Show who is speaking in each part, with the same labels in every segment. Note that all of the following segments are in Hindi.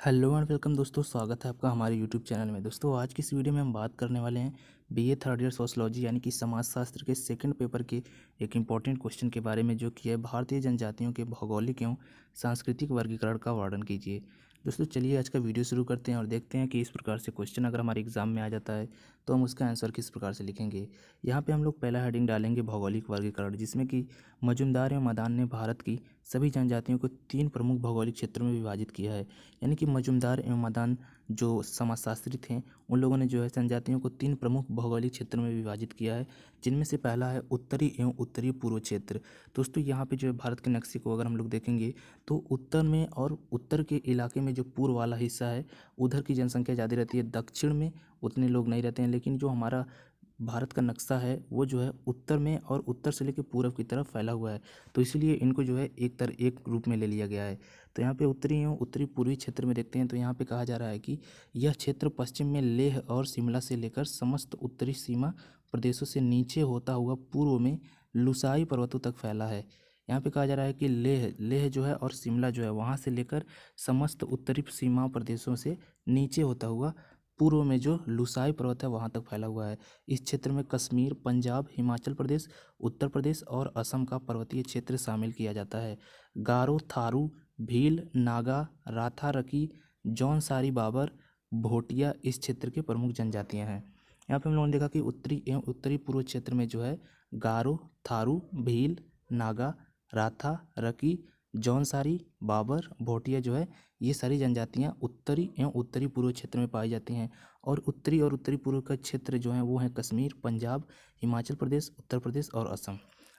Speaker 1: हेलो एंड वेलकम दोस्तों, स्वागत है आपका हमारे यूट्यूब चैनल में। दोस्तों आज की इस वीडियो में हम बात करने वाले हैं बीए थर्ड ईयर सोशलॉजी यानी कि समाजशास्त्र के सेकंड पेपर के एक इम्पॉर्टेंट क्वेश्चन के बारे में, जो कि है भारतीय जनजातियों के भौगोलिक एवं सांस्कृतिक वर्गीकरण का वर्णन कीजिए। दोस्तों चलिए आज का वीडियो शुरू करते हैं और देखते हैं कि इस प्रकार से क्वेश्चन अगर हमारे एग्जाम में आ जाता है तो हम उसका आंसर किस प्रकार से लिखेंगे। यहाँ पे हम लोग पहला हेडिंग डालेंगे भौगोलिक वर्गीकरण, जिसमें कि मजुमदार एवं मदान ने भारत की सभी जनजातियों को 3 प्रमुख भौगोलिक क्षेत्रों में विभाजित किया है। यानी कि मजुमदार एवं मदान जो समाजशास्त्री थे, उन लोगों ने जो है जनजातियों को 3 प्रमुख भौगोलिक क्षेत्रों में विभाजित किया है, जिनमें से पहला है उत्तरी एवं उत्तरी पूर्व क्षेत्र। दोस्तों यहाँ पे जो है भारत के नक्शे को अगर हम लोग देखेंगे तो उत्तर में और उत्तर के इलाके में जो पूर्व वाला हिस्सा है उधर की जनसंख्या ज़्यादा रहती है, दक्षिण में उतने लोग नहीं रहते हैं। लेकिन जो हमारा भारत का नक्शा है वो जो है उत्तर में और उत्तर से लेकर पूर्व की तरफ फैला हुआ है, तो इसलिए इनको जो है एक रूप में ले लिया गया है। तो यहाँ पे उत्तरी एवं उत्तरी पूर्वी क्षेत्र में देखते हैं तो यहाँ पे कहा जा रहा है कि यह क्षेत्र पश्चिम में लेह और शिमला से लेकर समस्त उत्तरी सीमा प्रदेशों से नीचे होता हुआ पूर्व में लुसाई पर्वतों तक फैला है। यहाँ पे कहा जा रहा है कि लेह लेह जो है और शिमला जो है वहाँ से लेकर समस्त उत्तरी सीमा प्रदेशों से नीचे होता हुआ पूर्व में जो लुसाई पर्वत है वहाँ तक फैला हुआ है। इस क्षेत्र में कश्मीर, पंजाब, हिमाचल प्रदेश, उत्तर प्रदेश और असम का पर्वतीय क्षेत्र शामिल किया जाता है। गारो, थारू, भील, नागा, राथा, रकी, जौनसारी, बाबर, भोटिया इस क्षेत्र के प्रमुख जनजातियां हैं। यहाँ पे हम लोगों ने देखा कि उत्तरी एवं उत्तरी पूर्व क्षेत्र में जो है गारो, थारू, भील, नागा, राथा, रकी, जौनसारी, बाबर, भोटिया जो है ये सारी जनजातियां उत्तरी एवं उत्तरी पूर्व क्षेत्र में पाई जाती हैं। और उत्तरी पूर्व का क्षेत्र जो है वो है कश्मीर, पंजाब, हिमाचल प्रदेश, उत्तर प्रदेश और असम।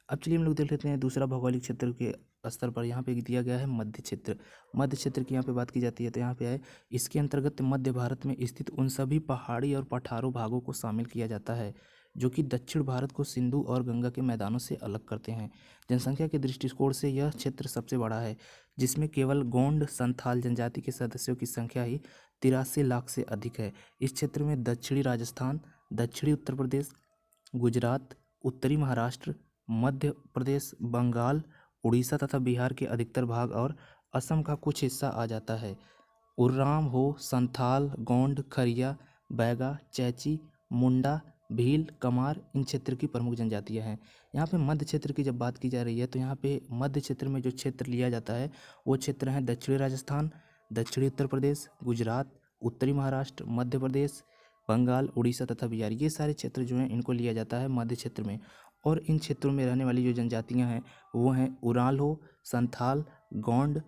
Speaker 1: अब चलिए हम लोग देख लेते हैं दूसरा भौगोलिक क्षेत्र के स्तर पर। यहाँ पे दिया गया है मध्य क्षेत्र। मध्य क्षेत्र की यहाँ पे बात की जाती है तो यहाँ पे है इसके अंतर्गत मध्य भारत में स्थित उन सभी पहाड़ी और पठारों भागों को शामिल किया जाता है जो कि दक्षिण भारत को सिंधु और गंगा के मैदानों से अलग करते हैं। जनसंख्या के दृष्टिकोण से यह क्षेत्र सबसे बड़ा है, जिसमें केवल गोंड संथाल जनजाति के सदस्यों की संख्या ही 83 लाख से अधिक है। इस क्षेत्र में दक्षिणी राजस्थान, दक्षिणी उत्तर प्रदेश, गुजरात, उत्तरी महाराष्ट्र, मध्य प्रदेश, बंगाल, उड़ीसा तथा बिहार के अधिकतर भाग और असम का कुछ हिस्सा आ जाता है। उर्राम हो, संथाल, गोंड, खरिया, बैगा, चैची, मुंडा, भील, कमार इन क्षेत्र की प्रमुख जनजातियां हैं। यहाँ पे मध्य क्षेत्र की जब बात की जा रही है तो यहाँ पे मध्य क्षेत्र में जो क्षेत्र लिया जाता है वो क्षेत्र है दक्षिणी राजस्थान, दक्षिणी उत्तर प्रदेश, गुजरात, उत्तरी महाराष्ट्र, मध्य प्रदेश, बंगाल, उड़ीसा तथा बिहार। ये सारे क्षेत्र जो हैं इनको लिया जाता है मध्य क्षेत्र में। और इन क्षेत्रों में रहने वाली जो जनजातियां हैं वो हैं उराल हो, संथाल, गोंड,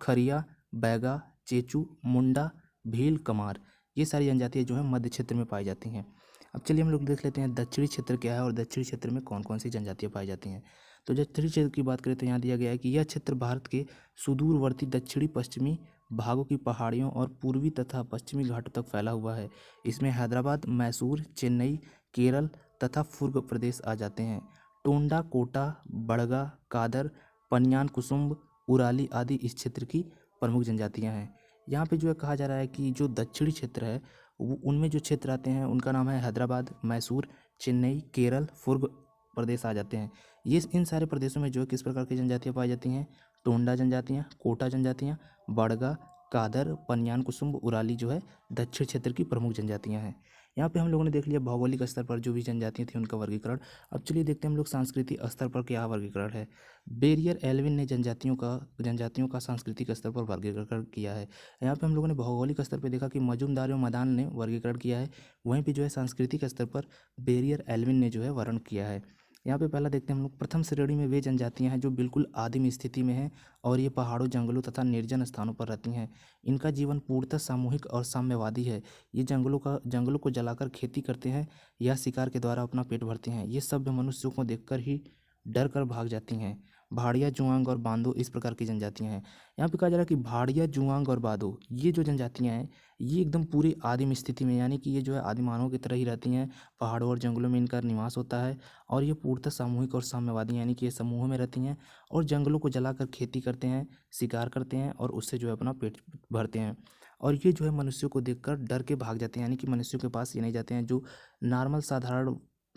Speaker 1: खरिया, बैगा, चेचू, मुंडा, भील, कमार। ये सारी जनजातियाँ जो हैं मध्य क्षेत्र में पाई जाती हैं। अब चलिए हम लोग देख लेते हैं दक्षिणी क्षेत्र क्या है और दक्षिणी क्षेत्र में कौन कौन सी जनजातियाँ पाई जाती हैं। तो दक्षिणी क्षेत्र की बात करें तो यहाँ दिया गया है कि यह क्षेत्र भारत के सुदूरवर्ती दक्षिणी पश्चिमी भागों की पहाड़ियों और पूर्वी तथा पश्चिमी घाटों तक फैला हुआ है। इसमें हैदराबाद, मैसूर, चेन्नई, केरल तथा फुर्ग प्रदेश आ जाते हैं। टोंडा, कोटा, बड़गा, कादर, पन्यान कुसुम्ब, उराली आदि इस क्षेत्र की प्रमुख जनजातियां हैं। यहाँ पे जो है कहा जा रहा है कि जो दक्षिणी क्षेत्र है वो उनमें जो क्षेत्र आते हैं उनका नाम है हैदराबाद, मैसूर, चेन्नई, केरल, फुर्ग प्रदेश आ जाते हैं। ये इन सारे प्रदेशों में जो है किस प्रकार की जनजातियाँ पाई जाती हैं? टोंडा जनजातियाँ, कोटा जनजातियाँ, बड़गा, कादर, पन्यान कुसुम्ब, उराली जो है दक्षिण क्षेत्र की प्रमुख जनजातियाँ हैं। यहाँ पे हम लोगों ने देख लिया भौगोलिक स्तर पर जो भी जनजातियाँ थी उनका वर्गीकरण। अब चलिए देखते हैं हम लोग सांस्कृतिक स्तर पर क्या वर्गीकरण है। बेरियर एल्विन ने जनजातियों का सांस्कृतिक स्तर पर वर्गीकरण किया है। यहाँ पे हम लोगों ने भौगोलिक स्तर पर देखा कि मजूमदार एवं मदान ने वर्गीकरण किया है, वहीं पे जो है सांस्कृतिक स्तर पर बेरियर एल्विन ने जो है वर्णन किया है। यहाँ पे पहला देखते हैं हम लोग प्रथम श्रेणी में वे जनजातियाँ हैं जो बिल्कुल आदिम स्थिति में हैं और ये पहाड़ों, जंगलों तथा निर्जन स्थानों पर रहती हैं। इनका जीवन पूर्णतः सामूहिक और साम्यवादी है। ये जंगलों को जलाकर खेती करते हैं या शिकार के द्वारा अपना पेट भरते हैं। ये सभ्य मनुष्यों को देखकर ही डर कर भाग जाती हैं। भाड़िया, जुआंग और बांदो इस प्रकार की जनजातियां हैं। यहाँ पे कहा जा रहा है कि भाड़िया, जुआंग और बांदो ये जो जनजातियां हैं ये एकदम पूरी आदिम स्थिति में, यानी कि ये जो है आदिमानव की तरह ही रहती हैं। पहाड़ों और जंगलों में इनका निवास होता है और ये पूर्णतः सामूहिक और साम्यवादी, यानी कि ये समूह में रहती हैं और जंगलों को जलाकर खेती करते हैं, शिकार करते हैं और उससे जो है अपना पेट भरते हैं। और ये जो है मनुष्यों को देखकर डर के भाग जाते हैं, यानी कि मनुष्यों के पास ये नहीं जाते हैं। जो नॉर्मल साधारण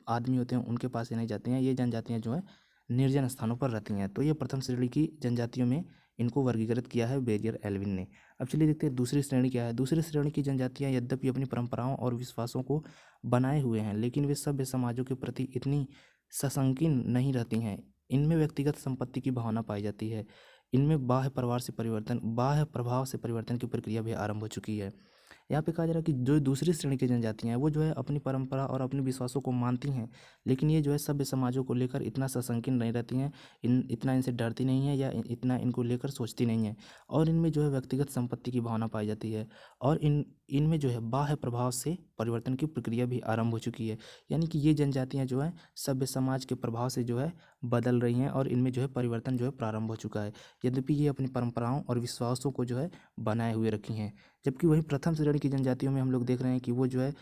Speaker 1: आदमी होते हैं उनके पास ये नहीं जाते हैं। ये जनजातियाँ जो है निर्जन स्थानों पर रहती हैं। तो ये प्रथम श्रेणी की जनजातियों में इनको वर्गीकृत किया है बेरियर एल्विन ने। अब चलिए देखते हैं दूसरी श्रेणी क्या है। दूसरी श्रेणी की जनजातियाँ यद्यपि अपनी परंपराओं और विश्वासों को बनाए हुए हैं, लेकिन वे सभ्य समाजों के प्रति इतनी सशंकिन नहीं रहती हैं। इनमें व्यक्तिगत संपत्ति की भावना पाई जाती है। इनमें बाह्य प्रभाव से परिवर्तन की प्रक्रिया भी आरंभ हो चुकी है। यहाँ पे कहा जा रहा है कि जो दूसरी श्रेणी की जनजातियाँ हैं वो जो है अपनी परंपरा और अपने विश्वासों को मानती हैं, लेकिन ये जो है सभ्य समाजों को लेकर इतना सशंकित नहीं रहती हैं, इतना इनसे डरती नहीं है या इतना इनको लेकर सोचती नहीं है। और इनमें जो है व्यक्तिगत संपत्ति की भावना पाई जाती है। और इनमें जो है बाह्य प्रभाव से परिवर्तन की प्रक्रिया भी आरंभ हो चुकी है। यानी कि ये जनजातियाँ जो है सभ्य समाज के प्रभाव से जो है बदल रही हैं और इनमें जो है परिवर्तन जो है प्रारंभ हो चुका है, यद्यपि ये अपनी परंपराओं और विश्वासों को जो है बनाए हुए रखी हैं। जबकि वही प्रथम श्रेणी की जनजातियों में हम लोग देख रहे हैं कि वो जो है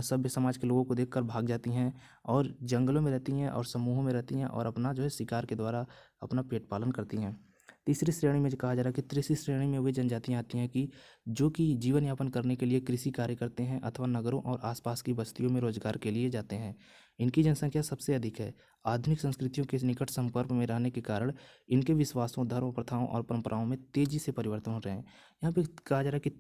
Speaker 1: सभ्य समाज के लोगों को देखकर भाग जाती हैं और जंगलों में रहती हैं और समूहों में रहती हैं और अपना जो है शिकार के द्वारा अपना पेट पालन करती हैं। तीसरी श्रेणी में जो कहा जा रहा है कि तीसरी श्रेणी में वे जनजातियाँ आती हैं कि जो कि जीवन यापन करने के लिए कृषि कार्य करते हैं अथवा नगरों और आसपास की बस्तियों में रोजगार के लिए जाते हैं। इनकी जनसंख्या सबसे अधिक है। आधुनिक संस्कृतियों के निकट संपर्क में रहने के कारण इनके विश्वासों, धर्म, प्रथाओं और परंपराओं में तेजी से परिवर्तन हो रहे हैं। यहाँ पे कहा जा रहा है कि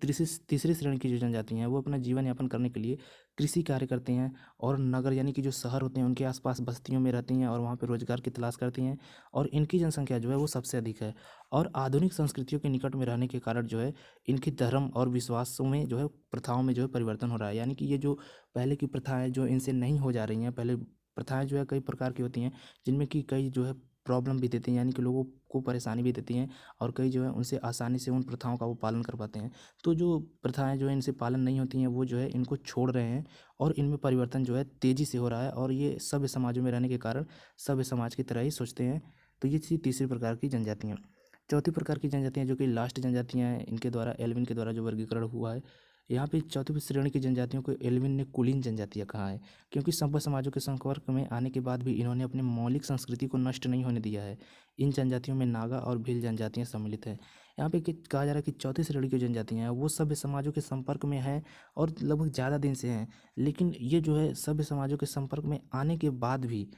Speaker 1: तीसरी श्रेणी की जो जनजातियाँ हैं वो अपना जीवन यापन करने के लिए कृषि कार्य करते हैं और नगर यानी कि जो शहर होते हैं उनके आसपास बस्तियों में रहती हैं और वहाँ पे रोजगार की तलाश करती हैं और इनकी जनसंख्या जो है वो सबसे अधिक है। और आधुनिक संस्कृतियों के निकट में रहने के कारण जो है इनकी धर्म और विश्वासों में जो है प्रथाओं में जो है परिवर्तन हो रहा है। यानी कि ये जो पहले की प्रथाएं जो इनसे नहीं हो जा रही हैं, पहले प्रथाएं जो है कई प्रकार की होती हैं जिनमें कि कई जो है प्रॉब्लम भी देती हैं, यानी कि लोगों को परेशानी भी देती हैं और कई जो है उनसे आसानी से उन प्रथाओं का वो पालन कर पाते हैं। तो जो प्रथाएं जो है इनसे पालन नहीं होती हैं वो जो है इनको छोड़ रहे हैं और इनमें परिवर्तन जो है तेज़ी से हो रहा है और ये सभ्य समाजों में रहने के कारण सभ्य समाज की तरह ही सोचते हैं। तो ये थी तीसरी प्रकार की जनजातियाँ। चौथी प्रकार की जनजातियाँ जो कि लास्ट जनजातियाँ हैं, इनके द्वारा एल्विन के द्वारा जो वर्गीकरण हुआ है, यहाँ पे चौथी श्रेणी की जनजातियों को एल्विन ने कुलीन जनजातियाँ कहा है, क्योंकि सभ्य समाजों के संपर्क में आने के बाद भी इन्होंने अपनी मौलिक संस्कृति को नष्ट नहीं होने दिया है। इन जनजातियों में नागा और भील जनजातियाँ सम्मिलित हैं। यहाँ पे कहा जा रहा है कि चौथी श्रेणी की जनजातियाँ हैं वो सभ्य समाजों के संपर्क में हैं और लगभग ज़्यादा दिन से हैं, लेकिन ये जो है सभ्य समाजों के संपर्क में आने के बाद भी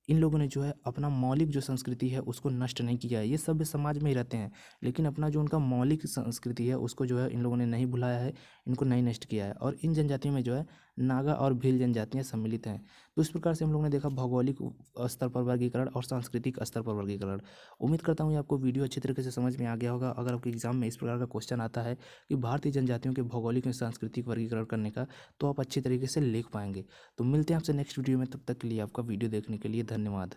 Speaker 1: इन लोगों ने जो है अपना मौलिक जो संस्कृति है उसको नष्ट नहीं किया है। ये सभ्य समाज में ही रहते हैं, लेकिन अपना जो उनका मौलिक संस्कृति है उसको जो है इन लोगों ने नहीं भुलाया है, इनको नहीं नष्ट किया है। और इन जनजातियों में जो है नागा और भील जनजातियाँ सम्मिलित हैं। तो इस प्रकार से हम लोगों ने देखा भौगोलिक स्तर पर वर्गीकरण और सांस्कृतिक स्तर पर वर्गीकरण। उम्मीद करता हूँ ये आपको वीडियो अच्छी तरीके से समझ में आ गया होगा। अगर आपके एग्जाम में इस प्रकार का क्वेश्चन आता है कि भारतीय जनजातियों के भौगोलिक और सांस्कृतिक वर्गीकरण करने का, तो आप अच्छी तरीके से लिख पाएंगे। तो मिलते हैं आपसे नेक्स्ट वीडियो में, तब तक के लिए आपका वीडियो देखने के लिए धन्यवाद।